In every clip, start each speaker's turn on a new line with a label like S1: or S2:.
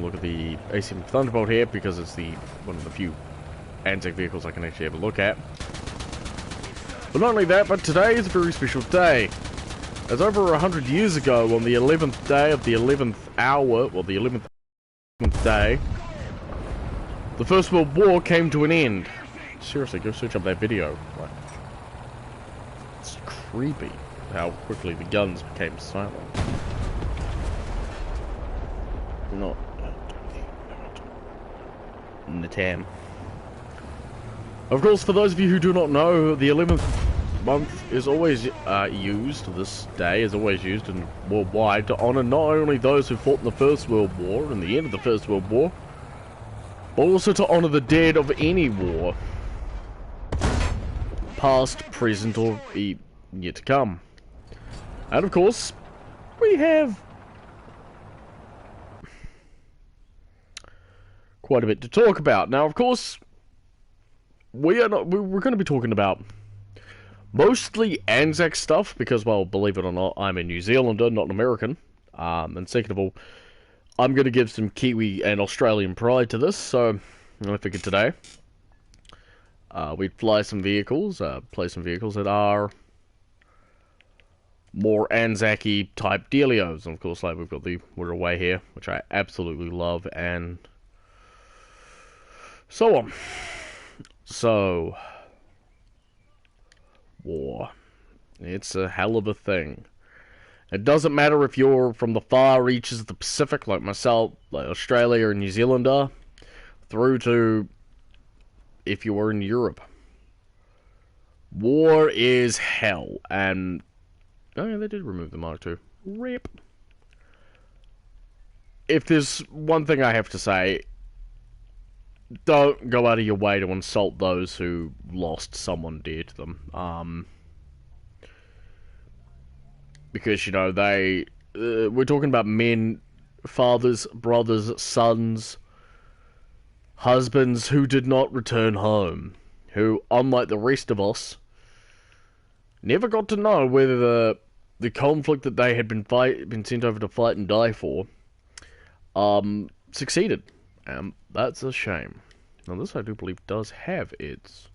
S1: a look at the ACM Thunderbolt here because it's one of the few Anzac vehicles I can actually have a look at. But not only that, but today is a very special day. As over 100 years ago, on the 11th day of the 11th hour, well, the 11th day, the First World War came to an end. Seriously, go search up that video. Like, it's creepy how quickly the guns became silent. Not Natam. Of course, for those of you who do not know, the 11th month is always used, this day is always used in worldwide to honour not only those who fought in the First World War and the end of the First World War, but also to honour the dead of any war, past, present, or yet to come. And of course, we have quite a bit to talk about. Now, of course, we're going to be talking about mostly Anzac stuff because, well, believe it or not, I'm a New Zealander, not an American. And second of all, I'm going to give some Kiwi and Australian pride to this, so I figured today we'd play some vehicles that are more Anzac-y type dealios. And of course, like, we've got the We're Away here, which I absolutely love, and so on. So, war. It's a hell of a thing. It doesn't matter if you're from the far reaches of the Pacific, like myself, like Australia or New Zealand are, through to if you were in Europe. War is hell, and oh yeah, they did remove the Mark II. RIP. If there's one thing I have to say, don't go out of your way to insult those who lost someone dear to them. Because, you know, we're talking about men, fathers, brothers, sons, husbands who did not return home. Who, unlike the rest of us, never got to know whether the conflict that they had been sent over to fight and die for, succeeded. And that's a shame. Now, this I do believe does have its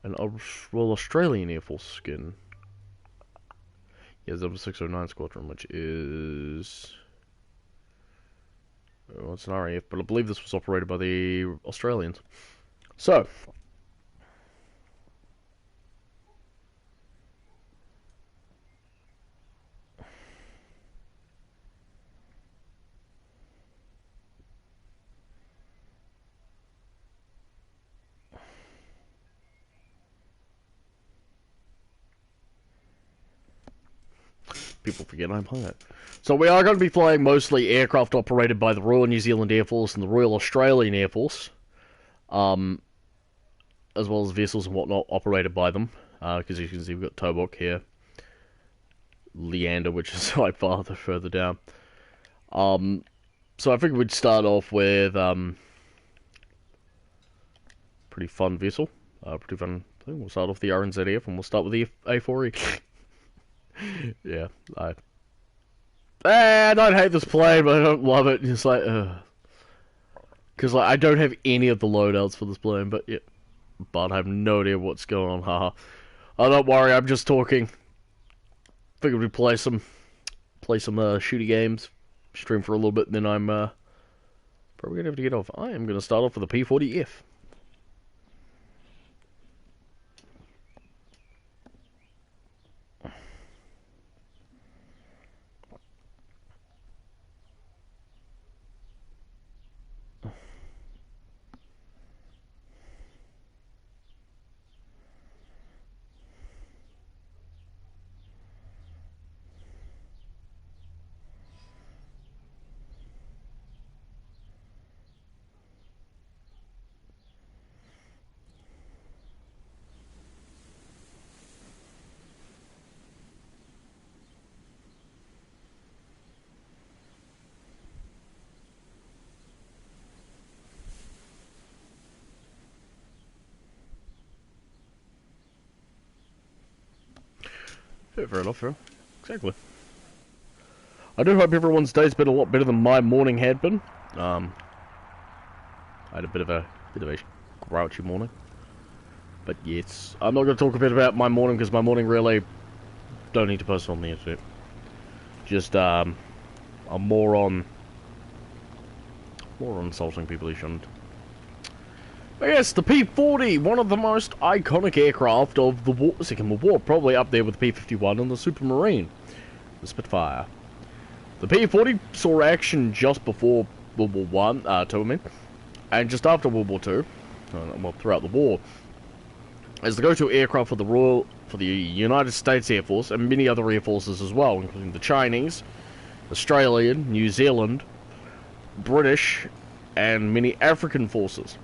S1: Australian Air Force skin. Yeah, it's the 609 Squadron, which is it's an RAF, but I believe this was operated by the Australians. So, people forget I'm high. So we are going to be flying mostly aircraft operated by the Royal New Zealand Air Force and the Royal Australian Air Force, as well as vessels and whatnot operated by them. Because you can see we've got Tobok here, Leander, which is like further down. So I figured we'd start off with pretty fun vessel, pretty fun thing. We'll start off the RNZF and we'll start with the A4E. Yeah, I don't hate this plane, but I don't love it. It's like, because like I don't have any of the loadouts for this plane, but yeah, but I have no idea what's going on. Haha. Oh, don't worry, I'm just talking. Figured we'd play some shooty games, stream for a little bit, and then I'm probably gonna have to get off. I am gonna start off with a P40F. Yeah, fair enough, fair. Exactly. I do hope everyone's day's been a lot better than my morning had been. I had a bit of a grouchy morning. But yes, I'm not going to talk a bit about my morning because my morning really don't need to post on the internet. Just I'm more on insulting people who shouldn't. But yes, the P-40, one of the most iconic aircraft of the Second World War, probably up there with the P-51 and the Supermarine, the Spitfire. The P-40 saw action just before World War One, II, I mean, and just after World War Two, well, throughout the war, as the go-to aircraft for the United States Air Force and many other air forces as well, including the Chinese, Australian, New Zealand, British, and many African forces.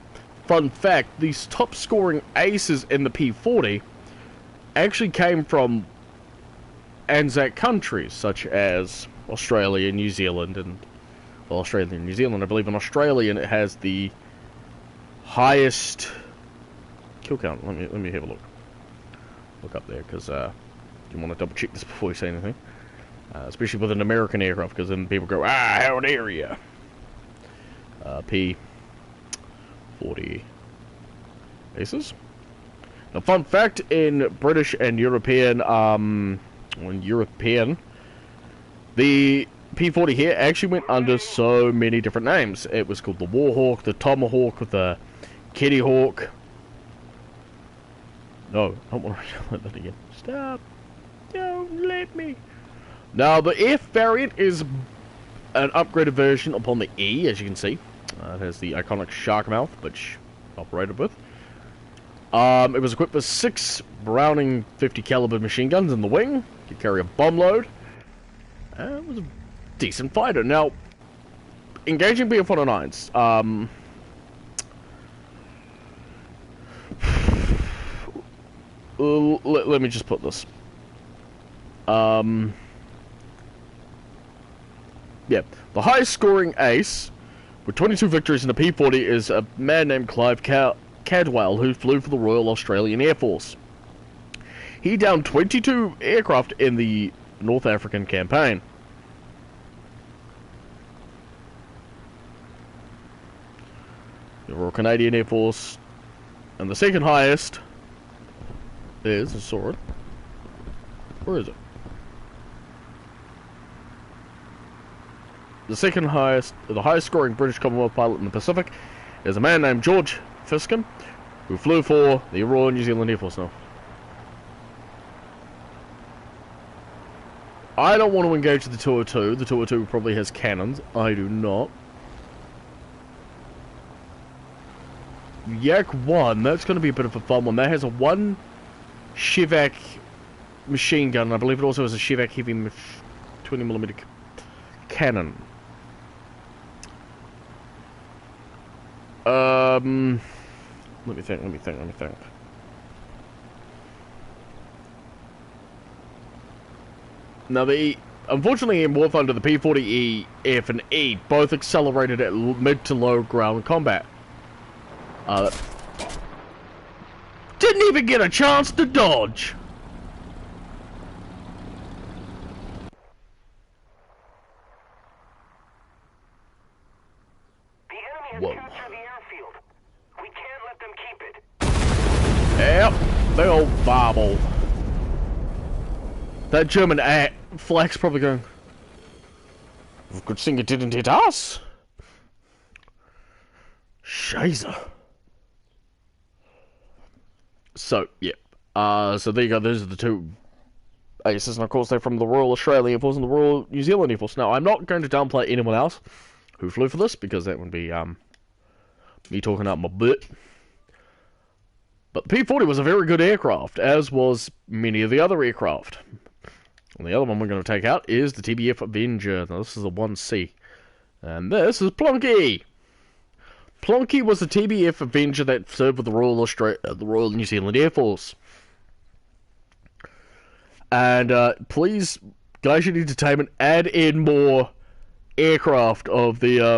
S1: Fun fact, these top-scoring aces in the P-40 actually came from Anzac countries, such as Australia, New Zealand, and... well, Australia and New Zealand, I believe in Australia it has the highest kill count. Let me have a look. Look up there, because you want to double-check this before you say anything. Especially with an American aircraft, because then people go, how dare you! P-40 aces. Now, fun fact, in British and European, the P-40 here actually went under so many different names. It was called the Warhawk, the Tomahawk, the Kitty Hawk. No, I don't want to read that again. Stop. Don't let me. Now, the F variant is an upgraded version upon the E, as you can see. It has the iconic shark mouth, which operated with. It was equipped with 6 Browning 50 caliber machine guns in the wing. Could carry a bomb load. It was a decent fighter. Now, engaging Bf-109s. Let me just put this. Yeah, the highest scoring ace with 22 victories in the P-40 is a man named Clive Cadwell, who flew for the Royal Australian Air Force. He downed 22 aircraft in the North African campaign. The Royal Canadian Air Force, and the second highest is, I saw it. Where is it? The second highest, the highest scoring British Commonwealth pilot in the Pacific is a man named George Fiskin, who flew for the Royal New Zealand Air Force now. I don't want to engage the 202. The 202 probably has cannons. I do not. Yak 1, that's going to be a bit of a fun one. That has a 1 Shivak machine gun. I believe it also has a Shivak heavy 20mm cannon. Let me think. Now, unfortunately, in War Thunder, the P-40E, F, and E both accelerated at mid to low ground combat. Didn't even get a chance to dodge.
S2: The enemy has captured the airfield. We can't let them keep it.
S1: Yep, big old bobble. That German flag's probably going, good thing it didn't hit us. Scheiße. So, yeah. So there you go, those are the 2 aces, and of course they're from the Royal Australian Air Force and the Royal New Zealand Air Force. Now, I'm not going to downplay anyone else who flew for this, because that would be, me talking out my butt. But the P-40 was a very good aircraft, as was many of the other aircraft. And the other one we're going to take out is the TBF Avenger. Now, this is the 1C. And this is Plunky. Plunky was the TBF Avenger that served with the Royal New Zealand Air Force. And please, guys, you need to add in more aircraft of the I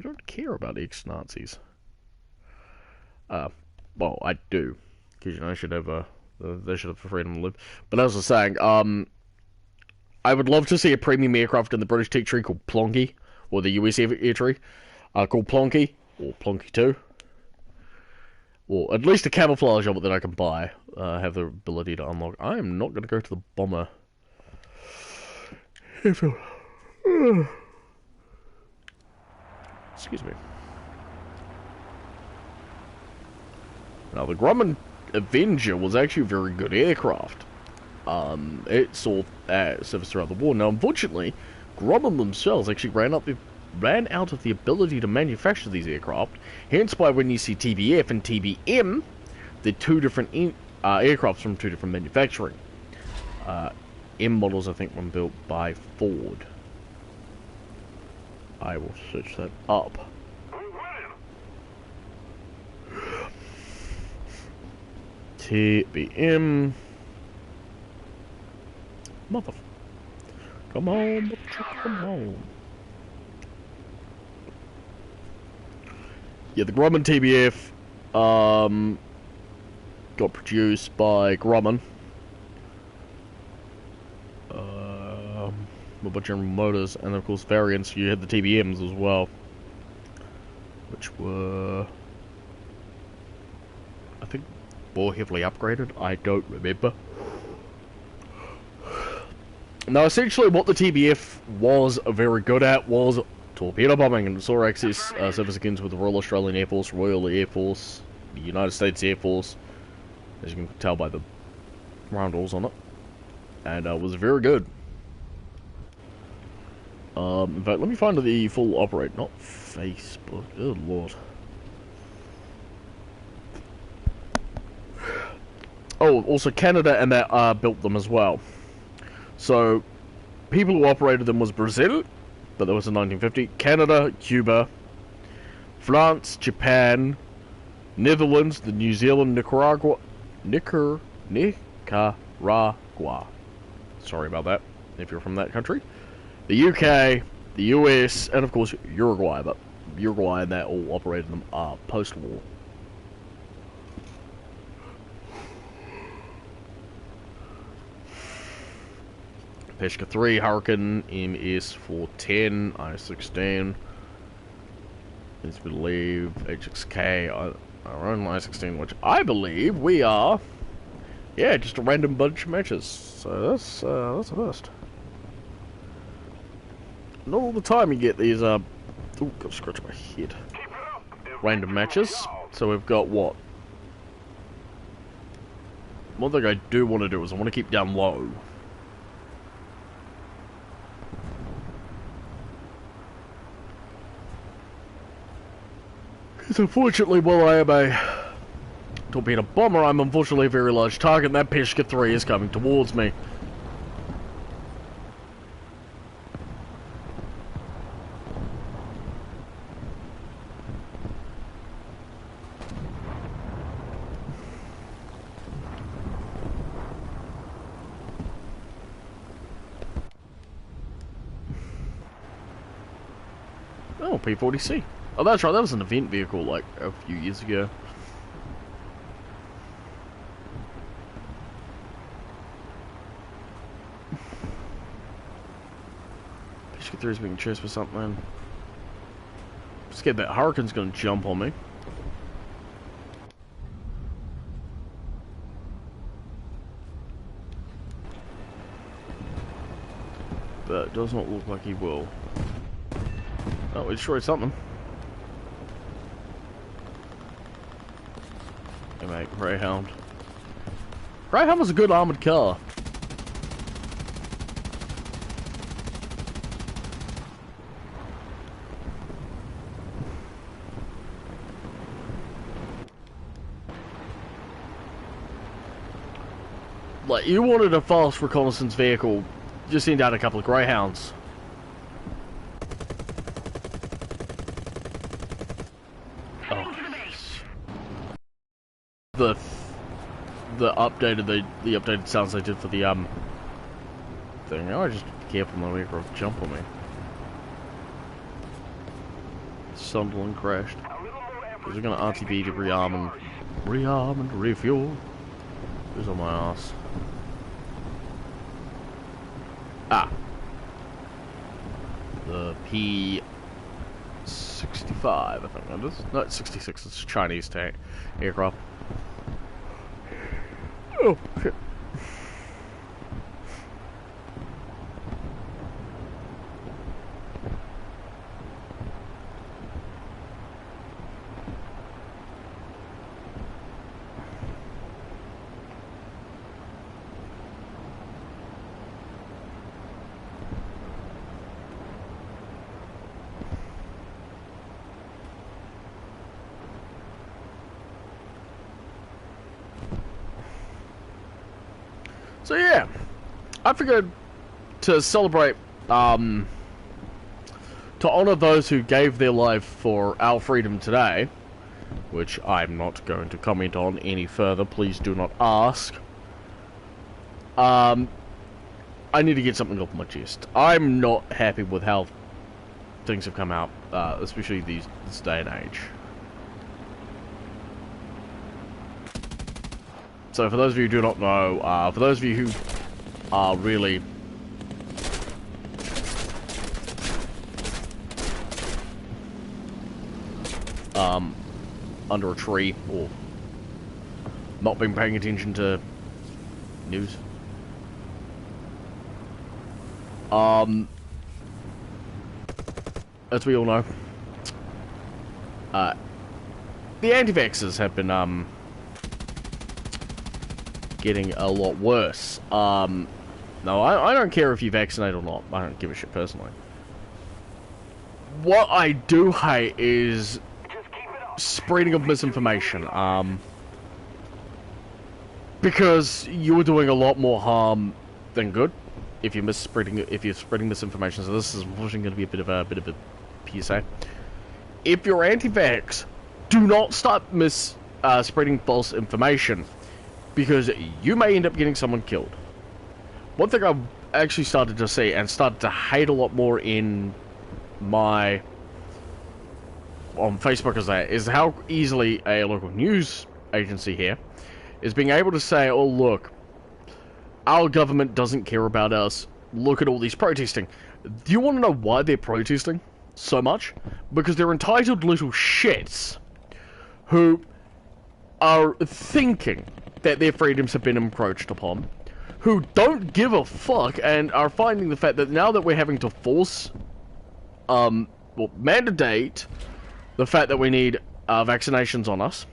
S1: don't care about ex-Nazis. Well, I do, because I should have they should have freedom to live. But as I was saying, I would love to see a premium aircraft in the British tech tree called Plonky, or the US air tree, called Plonky, or Plonky 2. Or at least a camouflage of it that I can buy, have the ability to unlock. I am not going to go to the bomber. Excuse me. Now, the Grumman Avenger was actually a very good aircraft. It saw service throughout the war. Now, unfortunately, Grumman themselves actually ran out of the ability to manufacture these aircraft. Hence why when you see TBF and TBM, they're two different aircrafts from two different manufacturing. M models, I think, were built by Ford. I will search that up. TBM. Mother. Come on, come on. Yeah, the Grumman TBF got produced by Grumman. By General Motors, and of course variants, you had the TBMs as well, which were, I think, more heavily upgraded. I don't remember. Now, essentially what the TBF was very good at was torpedo bombing, and saw access service against with the Royal Australian Air Force, Royal Air Force, the United States Air Force, as you can tell by the roundels on it, and was very good. In fact, let me find the full operate, not Facebook, good lord. Oh, also Canada and that built them as well. So, people who operated them was Brazil, but that was in 1950, Canada, Cuba, France, Japan, Netherlands, the New Zealand, Nicaragua. Sorry about that, if you're from that country. The UK, the US, and of course Uruguay, but Uruguay and that all operated them post-war. Peshka 3, Hurricane, MS-410, I-16, let's believe, HXK, our own I-16, which I believe we are, yeah, just a random bunch of matches, so that's a first. Not all the time you get these, ooh, gotta scratch my head. Random matches. So we've got what? One thing I do want to do is I want to keep down low. Because unfortunately, while I am a torpedo bomber, I'm unfortunately a very large target, and that Peshka 3 is coming towards me. Oh, P-40C. Oh, that's right, that was an event vehicle, like, a few years ago. Peshka 3 is being chased for something. I'm scared that Hurricane's gonna jump on me. But it does not look like he will. Oh, we destroyed something. Hey mate, Greyhound. Greyhound was a good armoured car. Like, you wanted a fast reconnaissance vehicle, just send out a couple of Greyhounds. The updated sounds they did for the thing. I just be careful my aircraft jump on me. Sunderland crashed. Because we're gonna RTB to rearm and refuel. Who's on my ass? Ah. The P-65, I think that is. No, it's 66. It's a Chinese tank aircraft. Oh, shit. So yeah, I figured to celebrate, to honor those who gave their life for our freedom today, which I'm not going to comment on any further, please do not ask. I need to get something off my chest. I'm not happy with how things have come out, especially this day and age. So for those of you who do not know, for those of you who are really under a tree or not been paying attention to news, as we all know, the anti-vaxxers have been getting a lot worse. No, I don't care if you vaccinate or not. I don't give a shit personally. What I do hate is spreading of misinformation. Because you're doing a lot more harm than good if you're spreading misinformation. So this is unfortunately going to be a bit of a PSA. If you're anti-vax, do not start spreading false information, because you may end up getting someone killed. One thing I've actually started to see and started to hate a lot more on Facebook is how easily a local news agency here is being able to say, oh look, our government doesn't care about us, look at all these protesting. Do you want to know why they're protesting so much? Because they're entitled little shits who are thinking that their freedoms have been encroached upon, who don't give a fuck and are finding the fact that now that we're having to force, mandate the fact that we need vaccinations on us,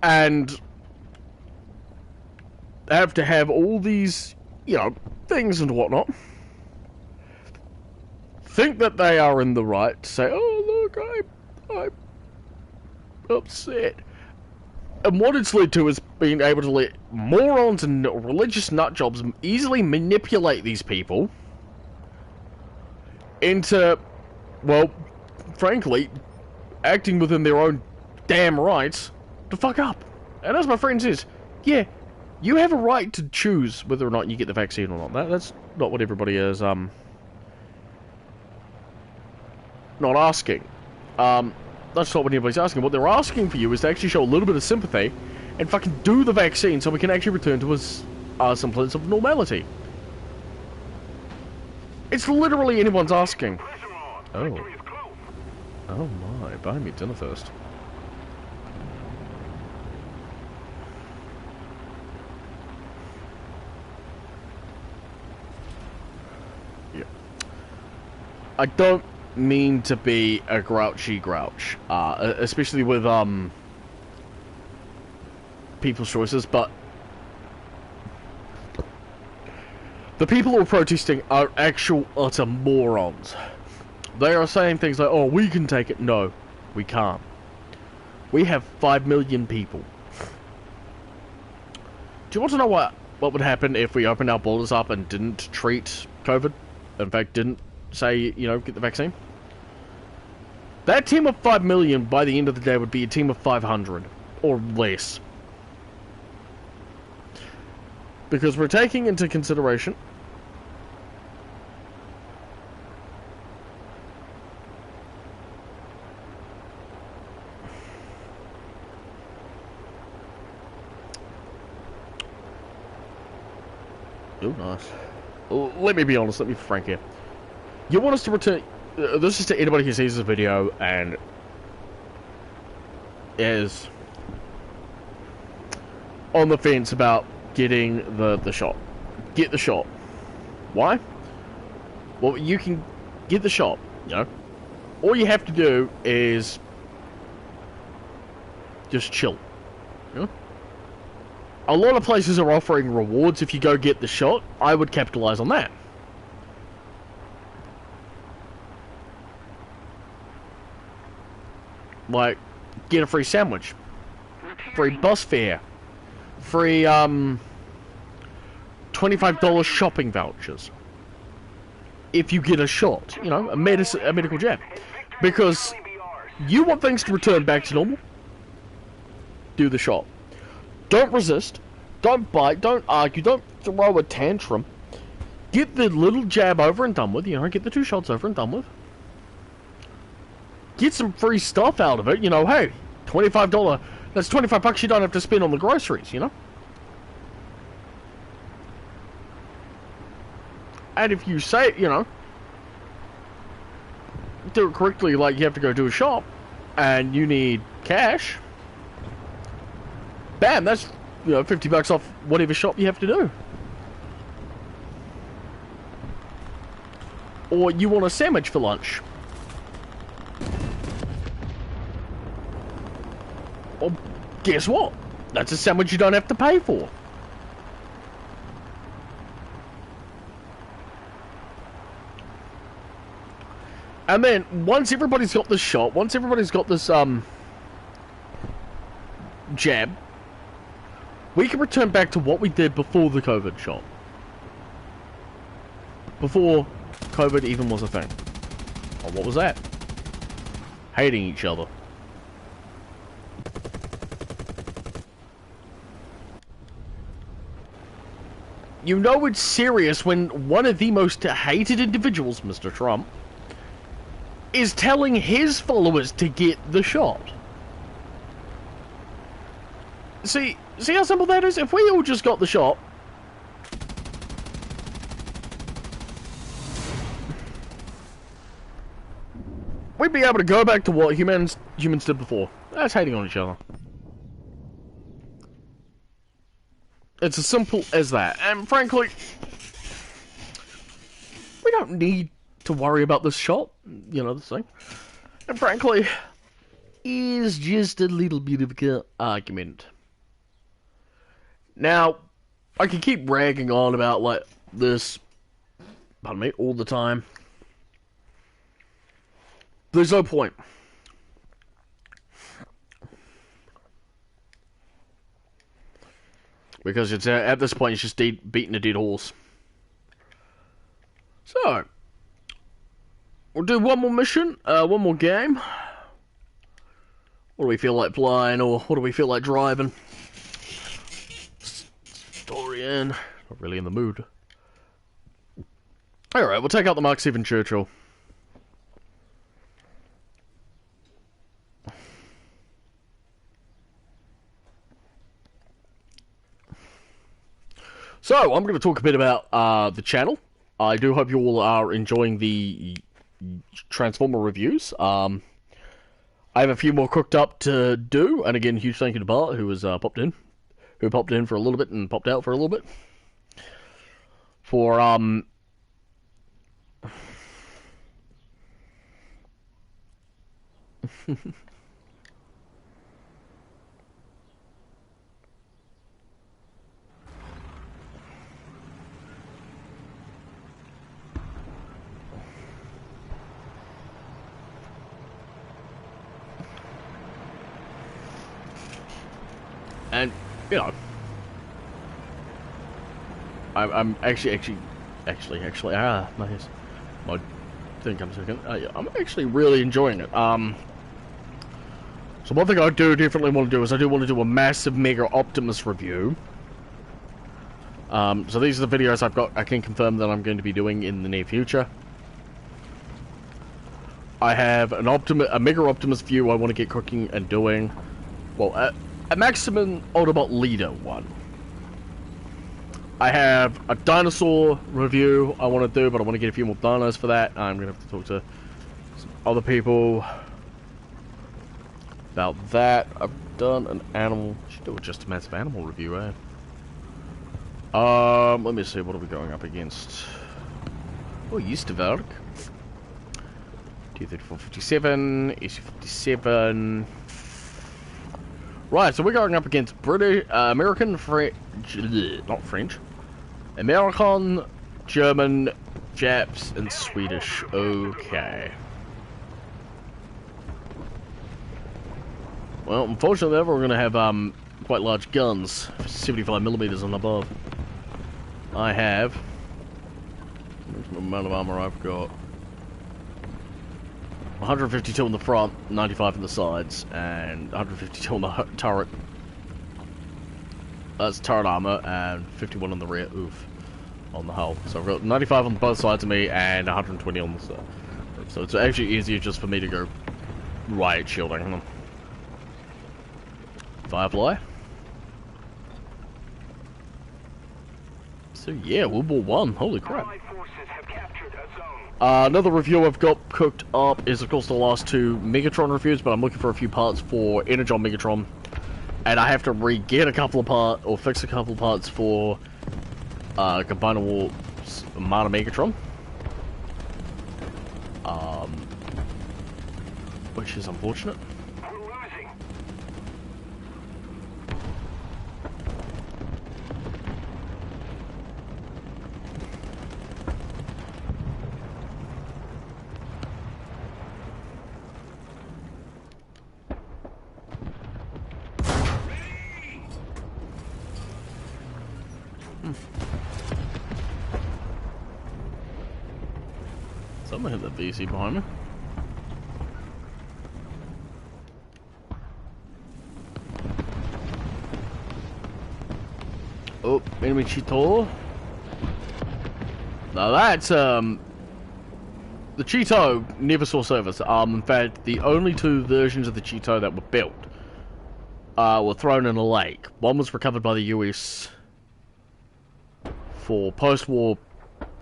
S1: and have to have all these, things and whatnot, think that they are in the right to say, oh look, I'm upset. And what it's led to is being able to let morons and religious nutjobs easily manipulate these people into, well, frankly, acting within their own damn rights to fuck up. And as my friend says, yeah, you have a right to choose whether or not you get the vaccine or not. That's not what everybody is, not asking. That's not what anybody's asking. What they're asking for you is to actually show a little bit of sympathy and fucking do the vaccine so we can actually return to a semblance of normality. It's literally anyone's asking. Oh. Oh my, buy me dinner first. Yeah. I don't mean to be a grouchy grouch, especially with people's choices, but the people who are protesting are actual utter morons. They are saying things like, oh, we can take it. No, we can't. We have 5 million people. Do you want to know what would happen if we opened our borders up and didn't treat COVID? In fact, didn't say, get the vaccine? That team of 5 million by the end of the day would be a team of 500 or less. Because we're taking into consideration Oh, nice. Let me be honest, let me be frank here. You want us to return... this is to anybody who sees this video and is on the fence about getting the shot. Get the shot. Why? Well, you can get the shot, you know. All you have to do is just chill, you know. A lot of places are offering rewards if you go get the shot. I would capitalize on that. Like, get a free sandwich, free bus fare, free $25 shopping vouchers if you get a shot, you know, a medical jab. Because you want things to return back to normal, do the shot. Don't resist, don't bite, don't argue, don't throw a tantrum. Get the little jab over and done with, you know, get the 2 shots over and done with. Get some free stuff out of it, you know, hey, $25, that's $25 you don't have to spend on the groceries, you know? And if you say, you know, do it correctly, like you have to go do a shop, and you need cash, bam, that's, you know, $50 off whatever shop you have to do. Or you want a sandwich for lunch. Well, guess what? That's a sandwich you don't have to pay for. And then, once everybody's got this shot, once everybody's got this, jab, we can return back to what we did before the COVID shot. Before COVID even was a thing. Oh, what was that? Hating each other. You know it's serious when one of the most hated individuals, Mr. Trump, is telling his followers to get the shot. See how simple that is? If we all just got the shot, we'd be able to go back to what humans did before. That's hating on each other. It's as simple as that. And frankly, we don't need to worry about this shot, you know, this thing. And frankly, is just a little bit of an argument. Now, I can keep ragging on about, like, this, pardon me, all the time. There's no point. Because it's at this point, it's just beating a dead horse. So, we'll do one more mission, one more game. What do we feel like playing, or what do we feel like driving? Story in. Not really in the mood. Alright, we'll take out the Mark 7 Churchill. So, I'm going to talk a bit about the channel. I do hope you all are enjoying the Transformer reviews. I have a few more cooked up to do, and again, huge thank you to Bart, who was popped in for a little bit and popped out for a little bit. For, and, you know, I'm actually, my thing comes second. I'm actually really enjoying it. So one thing I do definitely want to do is I do want to do a massive Mega Optimus review. So these are the videos I can confirm that I'm going to be doing in the near future. I have a Mega Optimus view I want to get cooking and doing. Well, a maximum Autobot leader one. I have a dinosaur review I want to do, but I want to get a few more dinos for that. I'm going to have to talk to some other people about that. I've done an animal... Should do just a massive animal review, eh? Let me see, what are we going up against? Oh, Justerwerk. T-3457, SU-57... Right, so we're going up against British, American, French, not French, American, German, Japs, and Swedish. Okay. Well, unfortunately, we're going to have quite large guns, 75mm and above. I have. What's the amount of armor I've got? 152 on the front, 95 on the sides, and 152 on the turret. That's turret armor, and 51 on the rear, oof, on the hull. So I've got 95 on both sides of me, and 120 on the side. So it's actually easier just for me to go riot shielding. Firefly. So yeah, World War One. Holy crap. Another review I've got cooked up is, of course, the last two Megatron reviews, but I'm looking for a few parts for Energon Megatron, and I have to re-get a couple of parts, or fix a couple of parts for Combinable Mana Megatron, which is unfortunate. Someone hit that VC behind me. Oh, enemy Cheeto. Now that's, the Cheeto never saw service. In fact, the only two versions of the Cheeto that were built, were thrown in a lake. One was recovered by the US for post-war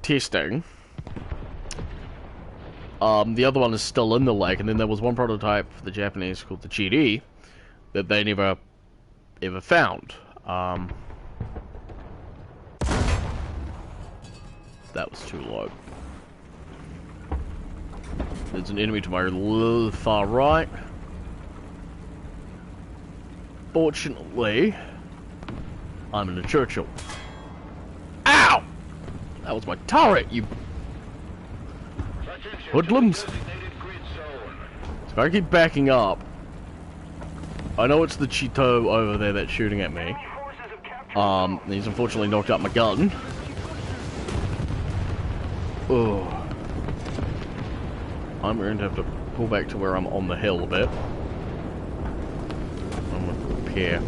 S1: testing. The other one is still in the lake, and then there was one prototype for the Japanese called the GD that they never ever found. That was too low. There's an enemy to my far right. Fortunately, I'm in a Churchill. Ow! That was my turret, you hoodlums. So if I keep backing up, I know it's the Cheeto over there that's shooting at me. He's unfortunately knocked out my gun. Oh. I'm going to have to pull back to where I'm on the hill a bit. I'm going to repair.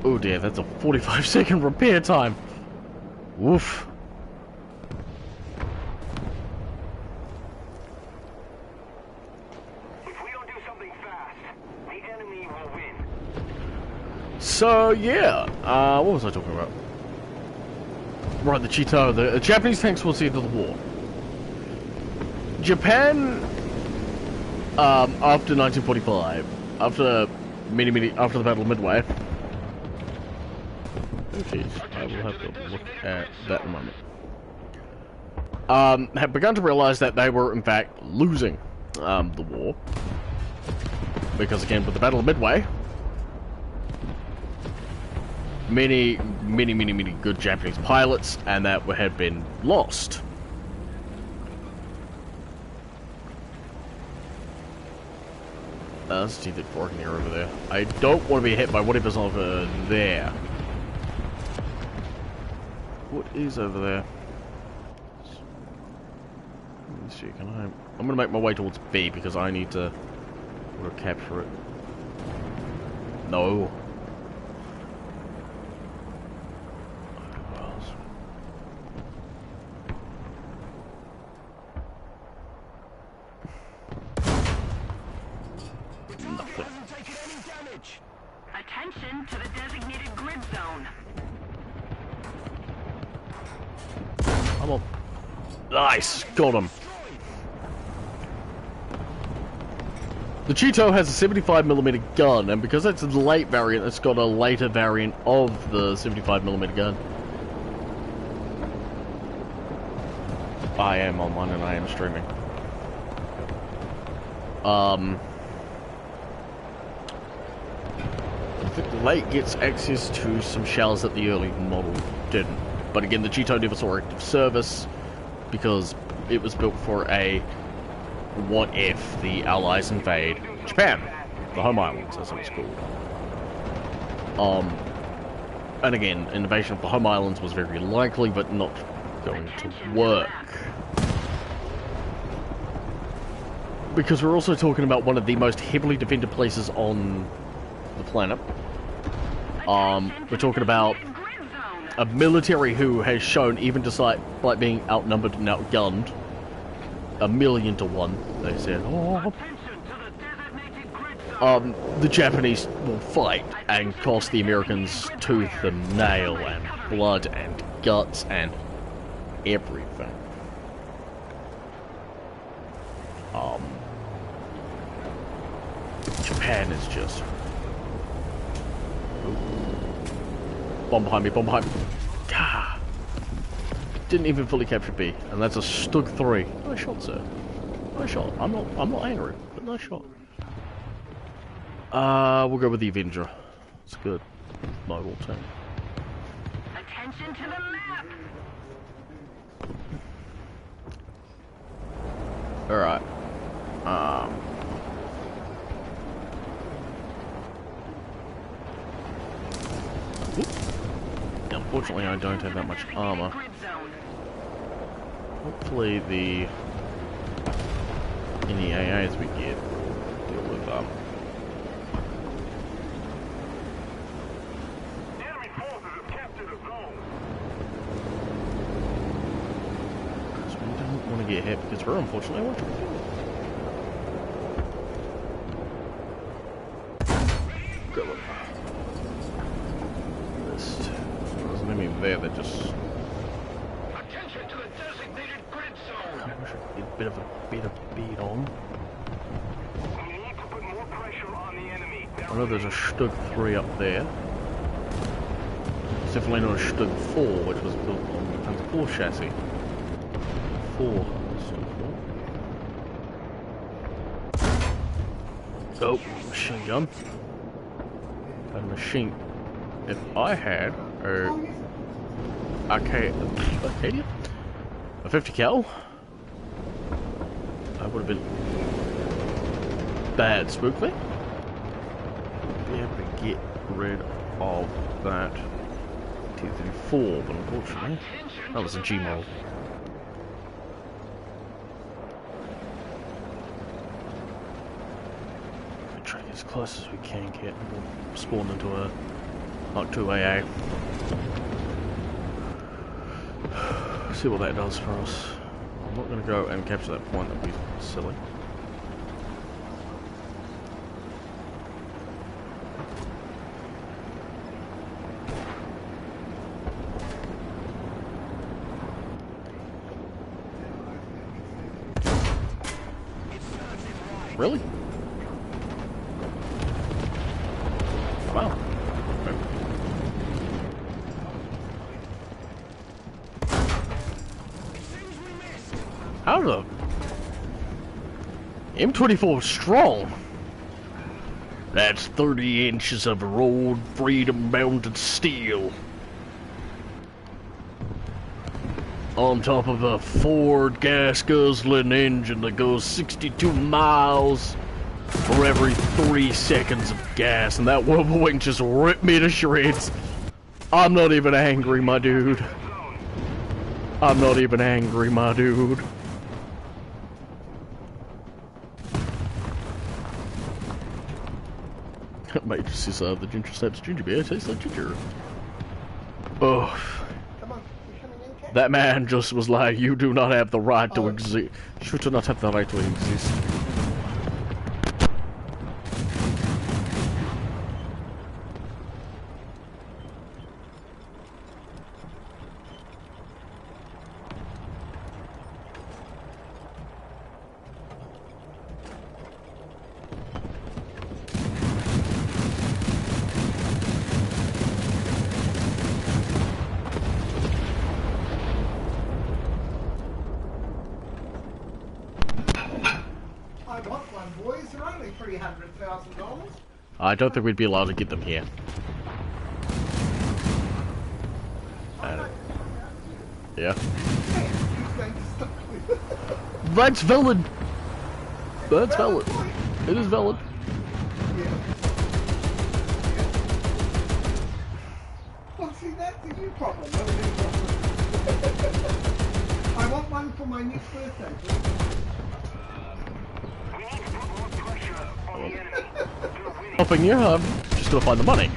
S1: Oh dear, that's a 45-second repair time. Woof. So yeah, what was I talking about? Right, the Cheeto, the Japanese tanks towards the end of the war. Japan, after 1945, after after the Battle of Midway. Oh jeez, I will have to look at that in a moment. Had begun to realize that they were in fact losing the war, because again with the Battle of Midway, many good Japanese pilots, and that had been lost. Let's see the fork near over there. I don't want to be hit by whatever's over there. What is over there? Let me see, can I... I'm gonna make my way towards B because I need to capture it. No.
S3: Attention to the designated grid zone.
S1: Come on. Nice! Got him. The Cheeto has a 75mm gun, and because it's a late variant, it's got a later variant of the 75mm gun. I am online and I am streaming. I think the late gets access to some shells that the early model didn't. But again, the Cheeto never saw active service because it was built for a what if the Allies invade Japan, the home islands as it was called. And again, invasion of the home islands was very likely, but not going to work. Because we're also talking about one of the most heavily defended places on the planet. We're talking about a military who has shown, even despite like being outnumbered and outgunned, 1,000,000 to 1, they said. The Japanese will fight and cost the Americans tooth and nail and blood and guts and everything. Japan is just... Ooh. Bomb behind me, bomb behind me. Gah. Didn't even fully capture B, and that's a Stug 3. Nice shot, sir. Nice shot. I'm not angry, but nice shot. We'll go with the Avenger. It's good. Mobile team.
S2: Attention to the map.
S1: Alright. Unfortunately, I don't have that much armor. Hopefully, any AAs we get deal with them.
S2: Enemy forces have captured the zone.
S1: So we don't want to get hit because we're unfortunately one. Good one. There's an enemy there that just...
S2: Attention to the designated grid zone.
S1: I wish I could get a bit of a beat on.
S2: We need to put more pressure on the enemy.
S1: I know there's a Stug 3 up there. It's definitely not a Stug 4, which was built on the Panzer 4 chassis. 4. Oh, machine gun. A machine. If I had a Arcadia, a 50 cal, I would have been bad spook me. Be able to get rid of that T-34, but unfortunately, that was a G model. Try to get as close as we can get. We'll spawn into a Mark 2 AA. See what that does for us. I'm not going to go and capture that point, that'd be silly. Really? Wow. How the... M24 strong. That's 30 inches of road freedom mounted steel. On top of a Ford gas guzzling engine that goes 62 miles for every 3 seconds of gas, and that World Wing just ripped me to shreds. I'm not even angry, my dude. I'm not even angry, my dude. Mate just says, the ginger snaps ginger beer tastes like ginger. Oh. That man just was like, you do not have the right to exist. You do not have the right to exist.
S3: $100,000.
S1: I don't think we'd be allowed to get them here. Yeah. That's valid. That's valid. It is valid.
S3: Well, see, that's the new problem. Not a big problem. I want one for my niece's birthday.
S2: We need to put more pressure on the enemy. You're winning.
S1: Helping you, I'm just gonna find the money.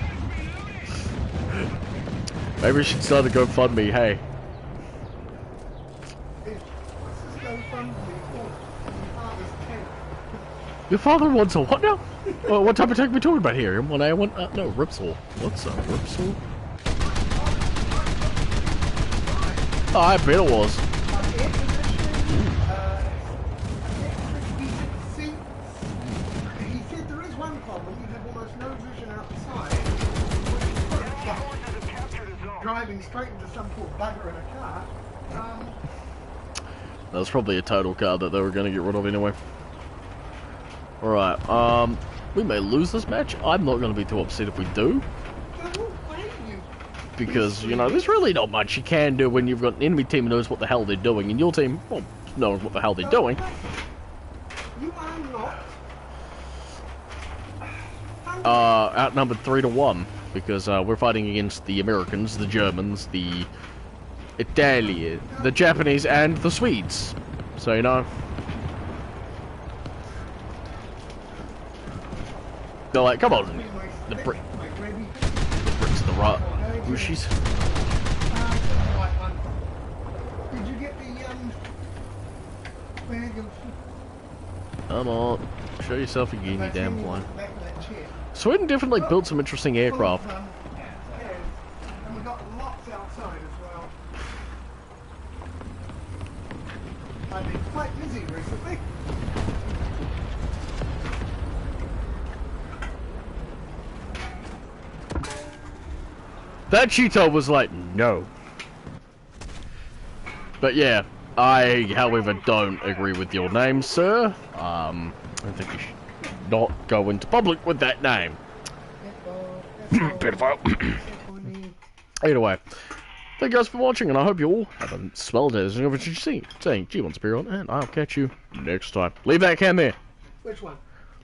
S1: Maybe we should start a GoFundMe, hey.
S3: What's this GoFundMe for? My father's 10.
S1: Your father wants a what now? Oh, what type of tech are we talking about here? When I went, no, Ripsol. What's a Ripsol? Oh, I bet it was.
S3: Air conditioning, he said there is one problem. You have almost no vision outside.
S2: Forces have captured a zone.
S3: Driving straight into some poor bugger in a car.
S1: That was probably a total card that they were going to get rid of anyway. Alright, we may lose this match. I'm not going to be too upset if we do. Because, you know, there's really not much you can do when you've got an enemy team who knows what the hell they're doing, and your team, well, knows what the hell they're doing.
S3: You are not.
S1: Outnumbered 3-1, because we're fighting against the Americans, the Germans, the Italians, the Japanese, and the Swedes. So, you know. They're like, come on, the Brits, the right, Russies.
S3: Did you get the bag of...
S1: Come on, show yourself again, you damn fly.
S3: Back of that chair.
S1: Sweden definitely built some interesting aircraft.
S3: And we got lots outside as well. I've been quite busy recently.
S1: That Cheeto was like, no. But yeah, I, however, don't agree with your name, sir. I think you should not go into public with that name. Pedophile. Anyway, thank you guys for watching, and I hope you all have a swell day. There's what you see. Saying G1 Spirit, and I'll catch you next time. Leave that can there.
S3: Which one?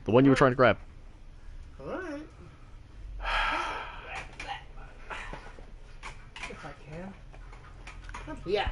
S1: The one you were trying to grab.
S3: Alright. If I can. Yeah.